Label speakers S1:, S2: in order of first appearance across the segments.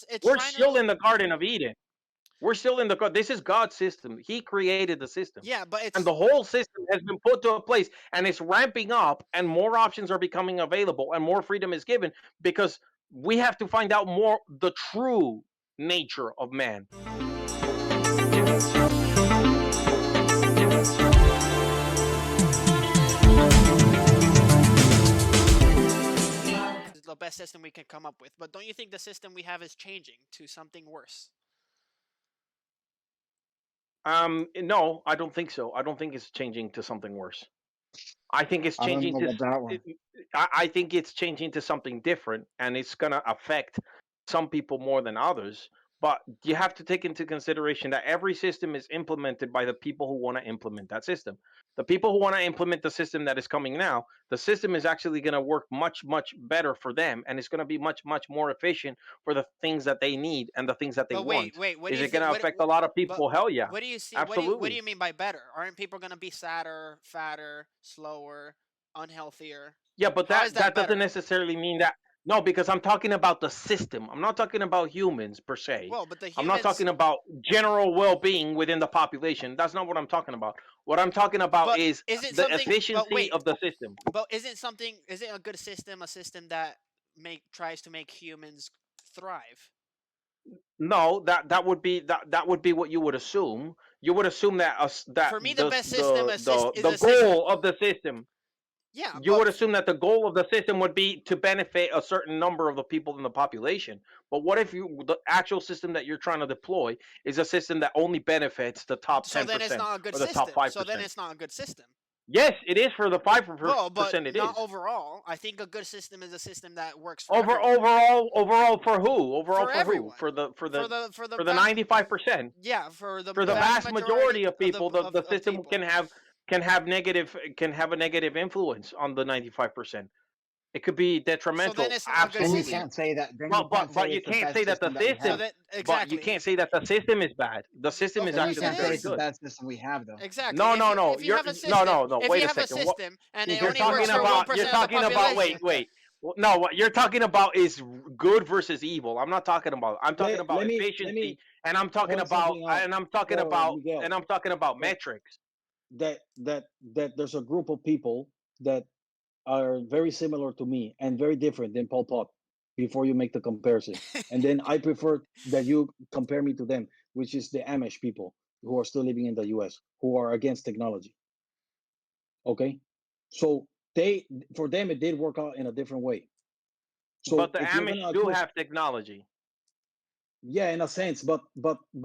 S1: It's
S2: We're
S1: trying to.
S2: still in the Garden of Eden. We're still in the this is God's system. He created the system.
S1: Yeah, but
S2: And
S1: it's
S2: the whole system has been put to a place and it's ramping up and more options are becoming available and more freedom is given because we have to find out more the true nature of man.
S1: the best system we can come up with. But don't you think the system we have is changing to something worse?
S2: No, I don't think so. I don't think it's changing to something worse. I think it's
S3: I don't
S2: changing
S3: know
S2: to
S3: about that one.
S2: I think it's changing to something different and it's going to affect some people more than others, but you have to take into consideration that every system is implemented by the people who want to implement that system. The people who want to implement the system that is coming now, the system is actually going to work much better for them and it's going to be much more efficient for the things that they need and the things that they
S1: But
S2: want.
S1: wait. What do
S2: Is
S1: you
S2: it going
S1: think?
S2: to affect a lot of
S1: But
S2: people? Hell yeah.
S1: what do you see? What do
S2: Absolutely.
S1: you mean by better? Aren't people gonna be sadder, fatter, slower, unhealthier?
S2: Yeah, but
S1: How is that
S2: that doesn't
S1: better?
S2: necessarily mean that. No, because I'm talking about the system. I'm not talking about humans per se.
S1: Well, but the
S2: I'm not
S1: humans.
S2: talking about general well-being within the population. That's not what I'm talking about. What I'm talking about
S1: But
S2: is
S1: isn't
S2: the
S1: something? But
S2: efficiency
S1: wait.
S2: of the system.
S1: But isn't something? Isn't a good system a system that make tries to make humans thrive?
S2: No, that would be what you would assume. You would assume that us that
S1: For me, the best system is
S2: the
S1: a system.
S2: goal of the system.
S1: Yeah,
S2: You would assume that the goal of the system would be to benefit a certain number of the people in the population. But what if the actual system that you're trying to deploy is a system that only benefits the top
S1: so then it's
S2: 10%
S1: not a good
S2: or the top
S1: system. So then
S2: 5%?
S1: it's not a good system.
S2: Yes, it is for the
S1: Well,
S2: 5%.
S1: but
S2: It
S1: not
S2: is
S1: overall. I think a good system is a system that works for everyone.
S2: overall for who? Overall
S1: For
S2: for who?
S1: everyone. For the
S2: For the
S1: vast
S2: 95%.
S1: yeah, for the
S2: For the
S1: vast
S2: vast
S1: majority
S2: majority of people, the
S1: of
S2: system
S1: people.
S2: can have a negative influence on the 95%. It could be
S1: So then
S2: detrimental,
S1: it's not a good
S3: Then you
S2: absolutely.
S1: system.
S3: can't say that. Then you
S2: But
S3: can't say
S2: you
S3: it's the
S2: can't
S3: best
S2: say that the
S3: system that we
S1: So
S3: have.
S2: system.
S1: that
S2: But you
S1: exactly.
S2: can't say that the system is bad. The system
S1: Of
S2: is
S3: Then you
S1: course it
S2: actually
S3: can't say
S2: very
S3: it's the
S1: is.
S2: good.
S3: best system we have, though.
S1: Exactly.
S2: No, no, no.
S1: If you have a
S2: No.
S1: if
S2: Wait
S1: you
S2: a
S1: have a
S2: second.
S1: system and it
S2: You're
S1: only
S2: talking
S1: works for one
S2: about. You're
S1: percent of the
S2: talking about.
S1: population.
S2: Wait. No, what you're talking about is good versus evil. I'm not talking about. I'm talking about
S3: Let me
S2: efficiency, and I'm talking
S3: point
S2: about.
S3: something out for Miguel.
S2: And I'm talking about
S3: That
S2: metrics.
S3: that there's a group of people that are very similar to me and very different than Pol Pot before you make the comparison. And then I prefer that you compare me to them, which is the Amish people who are still living in the US, who are against technology. Okay? So they for them it did work out in a different way.
S2: But
S3: So
S2: the
S3: if you're
S2: Amish
S3: gonna
S2: do
S3: accuse,
S2: have technology.
S3: yeah, in a sense, but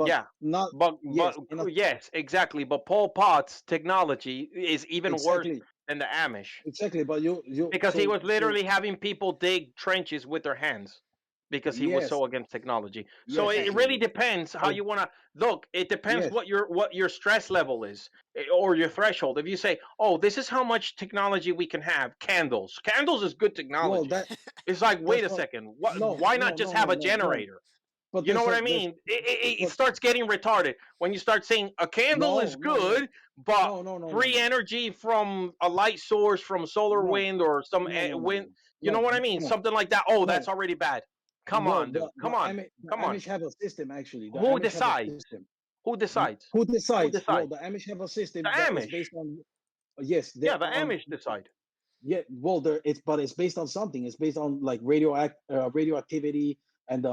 S2: Yeah,
S3: not,
S2: but
S3: yes, in a,
S2: yes, exactly. But Pol Pot's technology is even worse
S3: exactly,
S2: than the Amish
S3: exactly. But you
S2: because he was
S3: so
S2: literally having people dig trenches with their hands because he was
S3: yes,
S2: so against technology. So
S3: yes,
S2: it
S3: yes, yes,
S2: really
S3: yes.
S2: depends how
S3: So
S2: you want to look. It depends
S3: yes,
S2: what your stress level is or your threshold. If you say, "Oh, this is how much technology we can have." Candles. Candles is good
S3: well
S2: technology.
S3: that
S2: It's like, wait
S3: that's
S2: a
S3: what,
S2: second. What
S3: no,
S2: why not
S3: no,
S2: just
S3: no,
S2: have
S3: no,
S2: a
S3: no, no.
S2: generator?
S3: But
S2: You know what I
S3: there's
S2: mean? It
S3: but
S2: starts getting retarded when you start saying a candle is
S3: no, no, no,
S2: good, but
S3: no, no, no, no,
S2: free
S3: no,
S2: energy from a light source, from solar
S3: no,
S2: wind or some
S3: no, no, no,
S2: wind.
S3: no,
S2: You know
S3: no,
S2: what I mean?
S3: no,
S2: Something like that. Oh, that's
S3: no.
S2: already bad. Come
S3: Well,
S2: on, dude.
S3: The
S2: Come on.
S3: Amish have a system actually. The
S2: Who
S3: Amish have a
S2: decides?
S3: system.
S2: Who decides?
S3: Who
S2: Who
S3: decides? Well,
S2: decides?
S3: the Amish have a
S2: The
S3: system that is
S2: Amish.
S3: based on, yes,
S2: Yeah,
S3: they
S2: the
S3: on,
S2: Amish decide.
S3: yeah. Well, there it's but it's based on something. It's based on like radioactivity and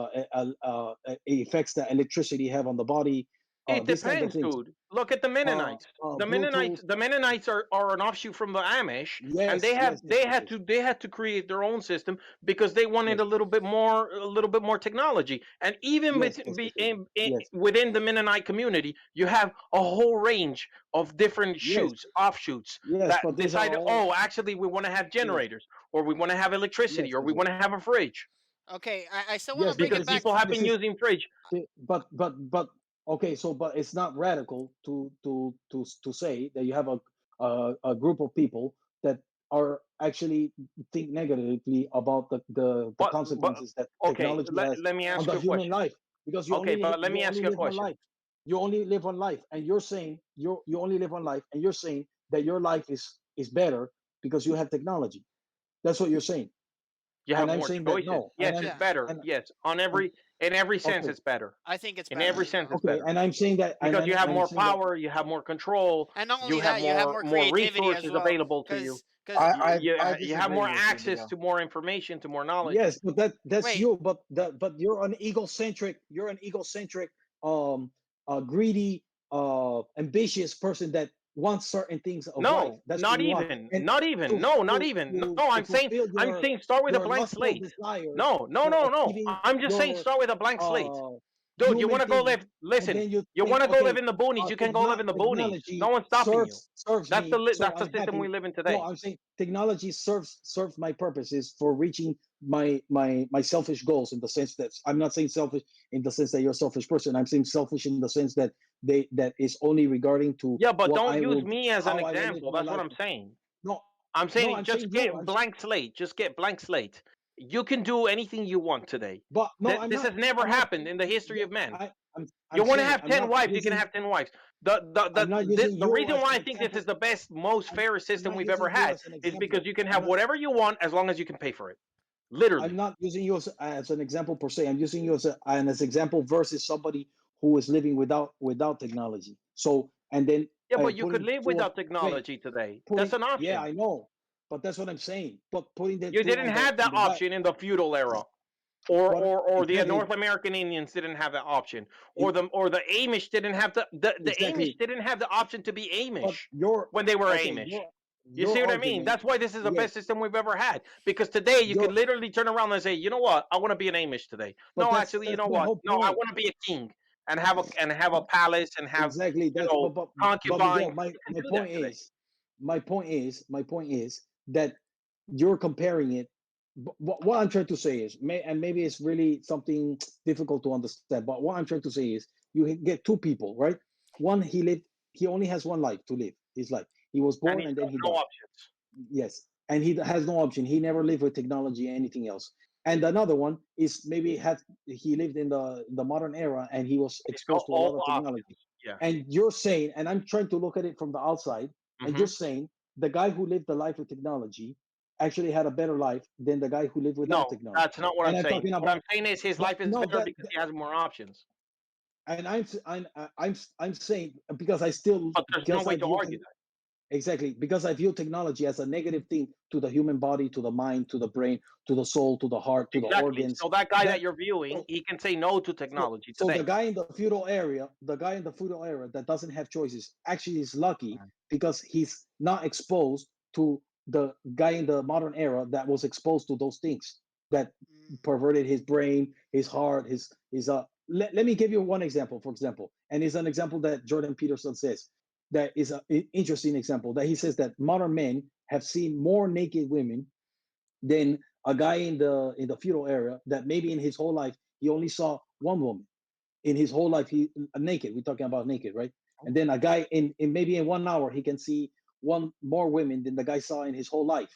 S3: effects that electricity have on the body.
S2: It
S3: These kinds of
S2: depends,
S3: things.
S2: dude. Look at the Mennonites.
S3: Bluetooth.
S2: The Mennonites are an offshoot from the Amish, and
S3: Yes, yes, yes, yes, yes,
S2: they had to create their own system because they wanted
S3: yes,
S2: a little bit more technology. And even
S3: yes, yes, yes, yes, yes,
S2: within the Mennonite community, you have a whole range of different
S3: yes,
S2: offshoots
S3: yes.
S2: that
S3: But those are
S2: decided,
S3: all,
S2: oh, actually, we want to have
S3: yes,
S2: generators, or we want to have electricity,
S3: yes,
S2: or
S3: yes,
S2: we
S3: yes,
S2: want to have a fridge
S1: Okay, I still want to
S3: yes.
S1: bring
S3: But
S2: because
S1: it back.
S2: people have
S3: this
S2: been
S3: is
S2: using fridge.
S3: okay. So, but it's not radical to say that you have a group of people that are actually think negatively about the
S2: But
S3: consequences that
S2: okay,
S3: technology has
S2: let me
S3: on
S2: ask
S3: the
S2: you a
S3: human
S2: question.
S3: life, because
S2: Okay, but let
S3: you
S2: me ask
S3: only
S2: you a
S3: live one
S2: question.
S3: life. You only live one life, and you're saying you only live one life, and you're saying that your life is better because you have technology. That's what you're saying,
S2: You
S3: and
S2: have
S3: I'm
S2: more
S3: saying that
S2: choices.
S3: no,
S2: Yes, it's
S1: Yeah.
S2: better.
S3: and
S2: Yes, on
S3: and
S2: every. In every sense,
S3: Okay.
S2: it's better.
S1: I think it's
S2: In
S1: better
S2: every
S1: as
S2: sense,
S1: well.
S2: it's
S3: Okay,
S2: better
S3: and I'm saying that,
S2: because you have
S3: I'm
S2: more
S3: saying that
S2: power, you have more control,
S1: And not
S2: you
S1: only
S2: have
S1: that, you have more
S2: more
S1: creativity as
S2: resources
S1: well.
S2: available to you.
S1: Because
S4: I
S2: You have
S4: disagree
S2: more
S4: with you,
S2: access
S4: Miguel.
S2: to more information, to more knowledge.
S3: yes, but that's
S1: wait,
S3: you. But you're an egocentric. You're an egocentric, greedy, ambitious person that wants certain things of life.
S2: No,
S3: That's what
S2: not
S3: you want.
S2: even,
S3: And
S2: not even.
S3: to
S2: No, not
S3: to
S2: even. No,
S3: to fulfill
S2: I'm saying start with a
S3: your
S2: blank
S3: lustful
S2: slate.
S3: desires
S2: No, no,
S3: for
S2: no, no.
S3: achieving
S2: I'm just saying
S3: your
S2: start with a blank slate.
S3: uh
S2: Dude, you
S3: human
S2: want to go
S3: things,
S2: live?
S3: and
S2: Listen,
S3: then you
S2: you
S3: think,
S2: want to go live
S3: okay,
S2: in the boonies? You can go live in the boonies. No
S3: technology
S2: one's stopping you.
S3: serves me, so
S2: That's the
S3: I'm
S2: system we
S3: happy.
S2: live in
S3: No,
S2: today.
S3: I'm saying technology serves my purposes for reaching my selfish goals, in the sense that I'm not saying selfish in the sense that you're a selfish person. I'm saying selfish in the sense that that is only regarding to
S2: Yeah, but
S3: what
S2: don't
S3: I
S2: use
S3: will,
S2: me as an
S3: how I will live
S2: example.
S3: my
S2: That's what
S3: life.
S2: I'm saying.
S3: No,
S2: I'm
S3: no,
S2: saying
S3: I'm
S2: just
S3: saying you.
S2: get blank slate. Just get blank slate. You can do anything you want today.
S3: But no, I'm
S2: This
S3: not.
S2: has never
S3: I'm not.
S2: happened in the history
S3: Yeah,
S2: of man.
S3: I'm
S2: You want to
S3: saying
S2: have
S3: I'm
S2: 10
S3: not
S2: wives, you can
S3: using.
S2: have 10 wives.
S3: I'm not using
S2: The
S3: you
S2: reason
S3: as
S2: why
S3: an
S2: I think this
S3: example.
S2: is the best, most
S3: I'm,
S2: fair
S3: I'm
S2: system
S3: not
S2: we've ever
S3: using you
S2: had
S3: as an
S2: is because
S3: example.
S2: you can
S3: I'm
S2: have
S3: not.
S2: whatever you want as long as you can pay for it.
S3: I'm
S2: Literally.
S3: not using you as an example per se. I'm using you as as example versus somebody who is living without technology. So, and then
S2: Yeah, but you could
S3: putting
S2: live
S3: two of
S2: without
S3: wait,
S2: technology today. That's
S3: putting,
S2: an
S3: yeah,
S2: option.
S3: I know, but that's what I'm saying. But putting the
S2: You
S3: two
S2: didn't have
S3: on
S2: that
S3: the guy.
S2: option in the feudal era. Or the
S3: Exactly,
S2: North American Indians didn't have that option,
S3: e-
S2: or the Amish didn't have the Amish
S3: exactly.
S2: didn't have the option to be
S3: But
S2: Amish
S3: your
S2: when they were
S3: okay,
S2: Amish. You
S3: your
S2: see what I mean?
S3: argument,
S2: That's why this is the best
S3: yes,
S2: system we've ever had. Because today you could
S3: your
S2: literally turn around and say, you know what, I want to be an Amish today.
S3: but
S2: No, actually, you
S3: that's
S2: know
S3: my
S2: what?
S3: whole
S2: No, I
S3: point.
S2: want to be a king and have a palace and have
S3: Exactly.
S2: you
S3: That's
S2: know
S3: but Miguel,
S2: concubines. You can
S3: my
S2: do that
S3: point
S2: today.
S3: is, my point is that you're comparing it. What I'm trying to say is, and maybe it's really something difficult to understand, but what I'm trying to say is, you get two people, right? One, he only has one life to live, his life. He was
S2: And
S3: born
S2: he's
S3: and then
S2: got
S3: he
S2: no
S3: died.
S2: options.
S3: Yes, and he has no option. He never lived with technology or anything else. And another one is, maybe he lived in the modern era and he was
S2: He's got
S3: exposed to a
S2: all
S3: lot of technology.
S2: options. Yeah.
S3: And you're saying, and I'm trying to look at it from the outside, and you're
S2: Hmm.
S3: saying the guy who lived the life with technology actually had a better life than the guy who lived without
S2: No,
S3: technology.
S2: that's not what I'm
S3: And I'm
S2: saying.
S3: talking
S2: What
S3: about,
S2: I'm saying is his
S3: but
S2: life is
S3: no,
S2: better because he has more options.
S3: and I'm saying, because I still,
S2: But there's no
S3: because
S2: way
S3: I
S2: to
S3: view
S2: argue that.
S3: exactly, because I view technology as a negative thing to the human body, to the mind, to the brain, to the soul, to the heart, to the
S2: Exactly.
S3: organs.
S2: So that guy that
S3: That
S2: you're viewing,
S3: so
S2: he can say no to
S3: so
S2: technology
S3: so
S2: today.
S3: the guy in the feudal era that doesn't have choices actually is lucky,
S2: Mhm.
S3: because he's not exposed to the guy in the modern era that was exposed to those things that
S1: Mm,
S3: perverted his brain, his heart, his let me give you one example, for example, and it's an example that Jordan Peterson says, that is an interesting example, that he says that modern men have seen more naked women than a guy in the feudal era, that maybe in his whole life he only saw one woman in his whole life. He naked, we're talking about naked, right? And then a guy in maybe in 1 hour he can see one more women than the guy saw in his whole life.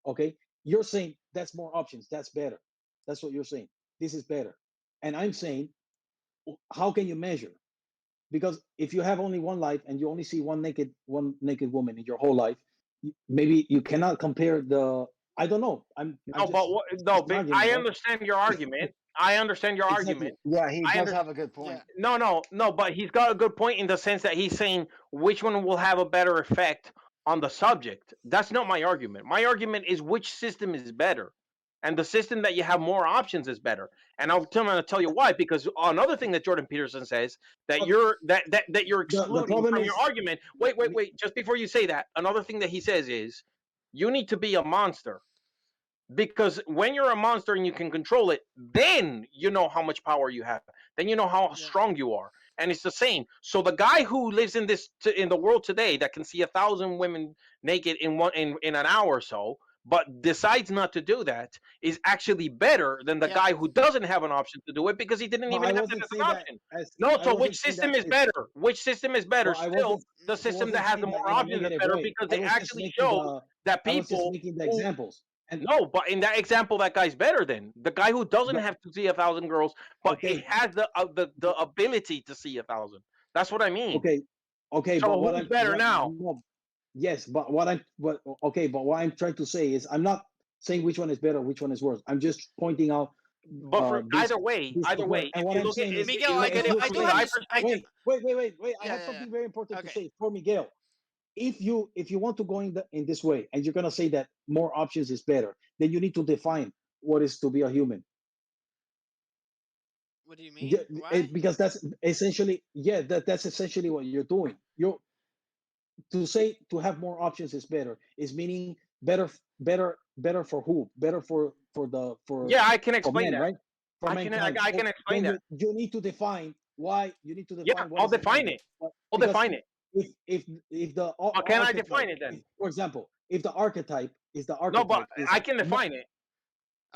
S3: Okay, you're saying that's more options, that's better. That's what you're saying, this is better. And I'm saying, how can you measure? Because if you have only one life and you only see one naked woman in your whole life, maybe you cannot compare the, I don't know, I'm
S2: No, but
S3: just,
S2: what,
S3: it's
S2: no,
S3: just an
S2: but
S3: argument,
S2: I
S3: right?
S2: understand your argument. I understand your
S3: Exactly.
S2: argument.
S4: Yeah, he
S2: I
S4: does
S2: understand.
S4: have a good
S1: yeah.
S4: point.
S2: No, no, no, but he's got a good point in the sense that he's saying which one will have a better effect on the subject. That's not my argument. My argument is which system is better. And the system that you have more options is better. And I'm going to tell you why. Because another thing that Jordan Peterson says that
S3: But
S2: you're
S3: the
S2: excluding
S3: problem
S2: from your
S3: is,
S2: argument. Wait. Just before you say that, another thing that he says is you need to be a monster because when you're a monster and you can control it, then you know how much power you have. Then you know how
S1: Yeah.
S2: strong you are, and it's the same. So the guy who lives in in the world today that can see 1,000 women naked in an hour or so, but decides not to do that, is actually better than the
S1: Yeah.
S2: guy who doesn't have an option to do it because he didn't
S3: but
S2: even
S3: I
S2: have that
S3: wasn't
S2: as
S3: saying
S2: an
S3: that
S2: option.
S3: as
S2: No,
S3: I
S2: so which
S3: wasn't saying
S2: system
S3: that
S2: is
S3: as
S2: better? Which system is better?
S3: but
S2: Still, the
S3: I
S2: system that
S3: wasn't
S2: has the
S3: saying
S2: more
S3: that in a
S2: options is
S3: negative
S2: better
S3: way.
S2: because
S3: I
S2: it
S3: was just
S2: actually
S3: making
S2: shows
S3: the
S2: that
S3: I was just
S2: people
S3: making the
S2: who
S3: examples. And
S2: no, but in that example, that guy's better than the guy who doesn't
S3: but
S2: have to see 1,000 girls, but it
S3: okay,
S2: has the ability to see 1,000. That's what I mean.
S3: okay, okay,
S2: So
S3: but
S2: who's better
S3: what
S2: now?
S3: no, yes, but what okay, but what I'm trying to say is, I'm not saying which one is better, which one is worse. I'm just pointing out
S2: But for
S3: this
S2: either way,
S3: this
S2: either
S3: would
S2: way,
S3: work. And
S2: if
S3: what
S2: you
S3: I'm
S2: look at
S3: saying
S2: if
S3: is,
S1: Miguel,
S2: you
S1: I
S2: look at
S3: if
S1: do,
S2: it
S3: you
S1: I
S2: from
S1: do
S2: a
S3: say,
S2: guy
S1: understand.
S2: perspective,
S3: wait, I
S1: Yeah,
S3: have
S1: yeah,
S3: something very important to
S1: okay.
S3: say for Miguel. If you want to go in this way, and you're gonna say that more options is better, then you need to define what is to be a human.
S1: What do you
S3: Yeah,
S1: mean? Why?
S3: because that's essentially, yeah, that's essentially what you're doing. You to say to have more options is better is meaning better for who? Better
S2: yeah, I can
S3: for
S2: explain
S3: men,
S2: that.
S3: right? For mankind.
S2: I
S3: Then
S2: can explain that.
S3: you need to define why. You need to
S2: Yeah,
S3: define what
S2: I'll
S3: is a man.
S2: define it. I'll
S3: Because
S2: define it.
S3: if the
S2: But can I
S3: archetype,
S2: define it then?
S3: for example, if the archetype is the
S2: No, but
S3: archetype is
S2: I can
S3: mo-
S2: define it.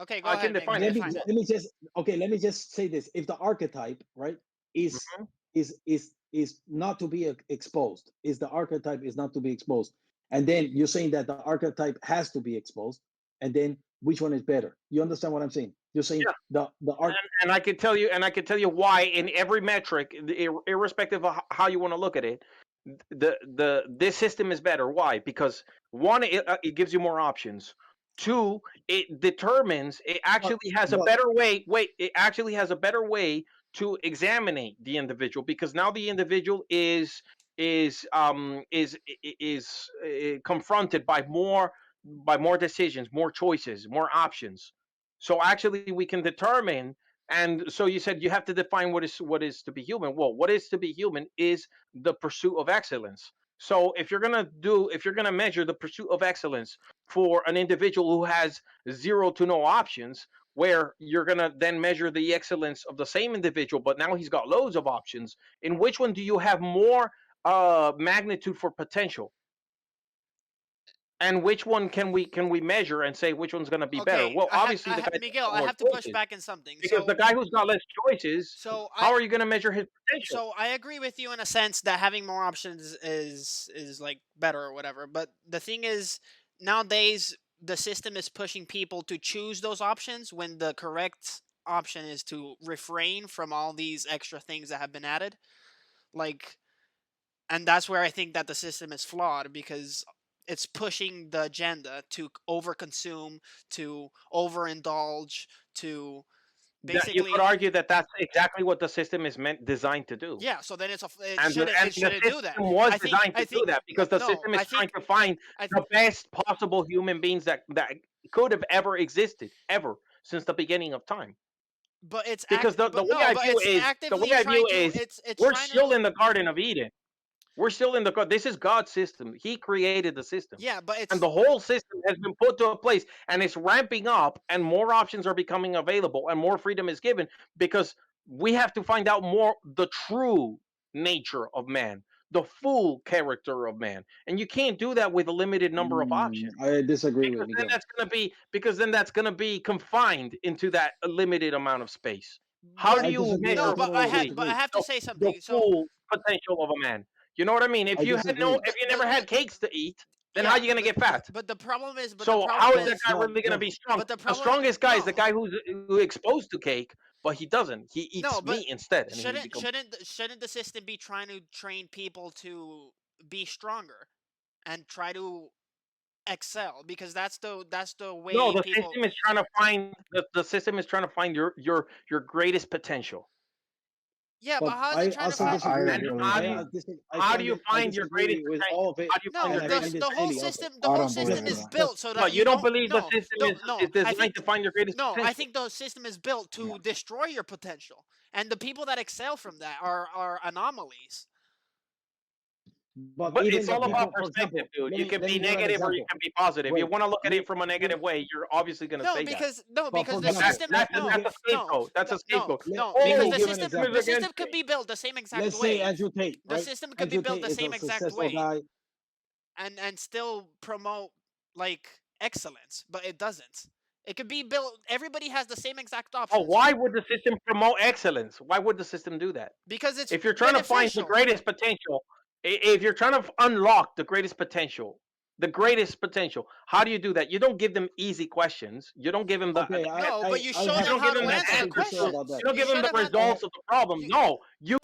S1: Okay, go
S2: I can
S1: ahead, Miguel.
S2: define it.
S1: Define it.
S3: let me just okay, let me just say this. If the archetype, right, is
S2: Mhm.
S3: is not to be exposed, is the archetype is not to be exposed, and then you're saying that the archetype has to be exposed, and then which one is better? You understand what I'm saying? You're saying
S2: Yeah.
S3: the art.
S2: And I can tell you, why in every metric, irrespective of how you want to look at it, this system is better. Why? Because one, it gives you more options. Two, it actually has a
S3: but
S2: better way. Wait, it actually has a better way to examine the individual, because now the individual is confronted by more decisions, more choices, more options. So actually, we can determine. And so you said you have to define what is to be human. Well, what is to be human is the pursuit of excellence. So if you're gonna measure the pursuit of excellence for an individual who has zero to no options, where you're gonna then measure the excellence of the same individual, but now he's got loads of options. In which one do you have more magnitude for potential? And which one can we measure and say which one's going to be better?
S1: Okay,
S2: Well, obviously the guy that's
S1: Miguel,
S2: got
S1: I
S2: more
S1: have to push
S2: choices,
S1: back in something.
S2: because the guy who's got less choices,
S1: So
S2: how are you going to measure his potential?
S1: so I agree with you in a sense that having more options is like better or whatever. But the thing is, nowadays the system is pushing people to choose those options when the correct option is to refrain from all these extra things that have been added. Like, and that's where I think that the system is flawed because it's pushing the agenda to overconsume, to overindulge, to
S2: That you could
S1: basically.
S2: argue that that's exactly what the system is designed to do.
S1: Yeah, so then it
S2: And
S1: shouldn't
S2: the
S1: it shouldn't do that.
S2: system was
S1: I think
S2: designed
S1: I
S2: to do
S1: think
S2: that, because the
S1: no,
S2: system
S1: I
S2: is trying
S1: think
S2: to find
S1: I
S2: the best possible human beings that could have ever existed, ever, since the beginning of time.
S1: but it's
S2: Because the way I
S1: but
S2: view
S1: it's
S2: is the way
S1: actively
S2: I
S1: trying
S2: view
S1: to
S2: is
S1: it's
S2: we're
S1: trying to.
S2: still in the Garden of Eden. We're still in this is God's system. He created the system.
S1: Yeah, but
S2: And
S1: it's
S2: the whole system has been put to a place, and it's ramping up, and more options are becoming available, and more freedom is given, because we have to find out more the true nature of man, the full character of man. And you can't do that with a limited number of options.
S3: I disagree with
S2: Because then
S3: Miguel.
S2: that's gonna be confined into that limited amount of space. How
S1: but
S2: do
S3: I
S2: you
S3: disagree.
S1: no,
S2: measure
S3: I totally
S2: fully
S1: but I
S3: disagree.
S1: have to
S2: the,
S1: say
S2: the
S1: something. So
S2: full potential of a man? You know what I mean?
S3: I disagree.
S2: If you never had cakes to eat, then how
S1: yeah,
S2: are you gonna get fat?
S1: but the problem is
S2: So how is that
S3: That's
S2: guy
S3: not
S2: really gonna
S3: no.
S2: be strong?
S1: but the
S2: The
S1: problem
S2: strongest guy is the
S1: no.
S2: guy who's exposed to cake, but he doesn't. He
S1: No,
S2: eats
S1: but
S2: meat instead, and he
S1: shouldn't
S2: becomes.
S1: shouldn't shouldn't the system be trying to train people to be stronger and try to excel because that's the
S2: No,
S1: way
S2: the
S1: people.
S2: system is trying to find the system is trying to find your greatest potential.
S1: Yeah, but
S3: But
S1: how is it
S3: I
S1: trying to
S3: also
S1: find?
S3: disagree with
S2: And
S3: you.
S2: how do you how do you
S3: I
S2: find your
S3: disagree
S2: greatest
S3: with
S2: potential?
S3: all of it,
S2: How do you find
S1: No,
S3: and
S2: your
S3: I
S2: greatest
S3: find it
S1: the whole
S3: silly also.
S1: system the whole system
S3: Just
S1: is
S3: just
S1: built so that
S2: But you
S1: you
S2: don't
S1: don't
S2: believe the
S1: no
S2: system
S1: don't no
S2: is
S1: I
S2: designed
S1: think
S2: to find your greatest
S1: no I
S2: potential?
S1: think the system is built to destroy your potential and the people that excel from that are anomalies.
S3: but
S2: But
S3: even
S2: it's
S3: the
S2: all about
S3: people, for
S2: perspective,
S3: example,
S2: dude. You can
S3: let
S2: be
S3: me give an
S2: negative or you
S3: example.
S2: can be positive. You
S3: Wait,
S2: want to look at it from a
S3: let
S2: negative
S3: me,
S2: way, you're obviously going to
S1: No,
S2: say that.
S1: because no,
S3: but
S1: because
S3: for
S1: the
S2: But
S3: example,
S1: system
S3: let me
S1: no
S2: that's
S3: give
S2: a
S1: no
S2: scapegoat. That's
S1: no
S2: a
S1: no
S2: scapegoat.
S1: no because
S2: Oh,
S3: me
S1: the
S3: give an
S1: system
S3: example.
S1: the
S2: against
S1: system could
S2: it.
S1: be built the same exact
S3: Let's say
S1: way.
S3: Andrew Tate,
S1: The
S3: right?
S1: system could be
S3: Andrew
S1: built
S3: Tate
S1: the
S3: is a
S1: same exact
S3: successful
S1: way
S3: guy.
S1: and still promote like excellence, but it doesn't. It could be built. Everybody has the same exact
S2: Oh,
S1: options
S2: why would the system promote excellence? Why would the system do that?
S1: because it's
S2: If you're trying to find the
S1: beneficial.
S2: greatest potential, if you're trying to unlock the greatest potential, how do you do that? You don't give them easy questions. You don't give them
S3: Okay,
S1: No, but you
S3: I
S1: show
S2: you
S3: have
S1: them
S2: don't
S1: how
S2: give
S1: to
S2: them the
S3: I have
S1: answer the
S3: something to say
S2: answers to.
S3: about
S1: questions.
S3: that.
S2: You don't
S1: You
S2: give them
S1: show
S2: the
S1: them how.
S3: I have
S2: results of the problem.
S1: You,
S2: No, you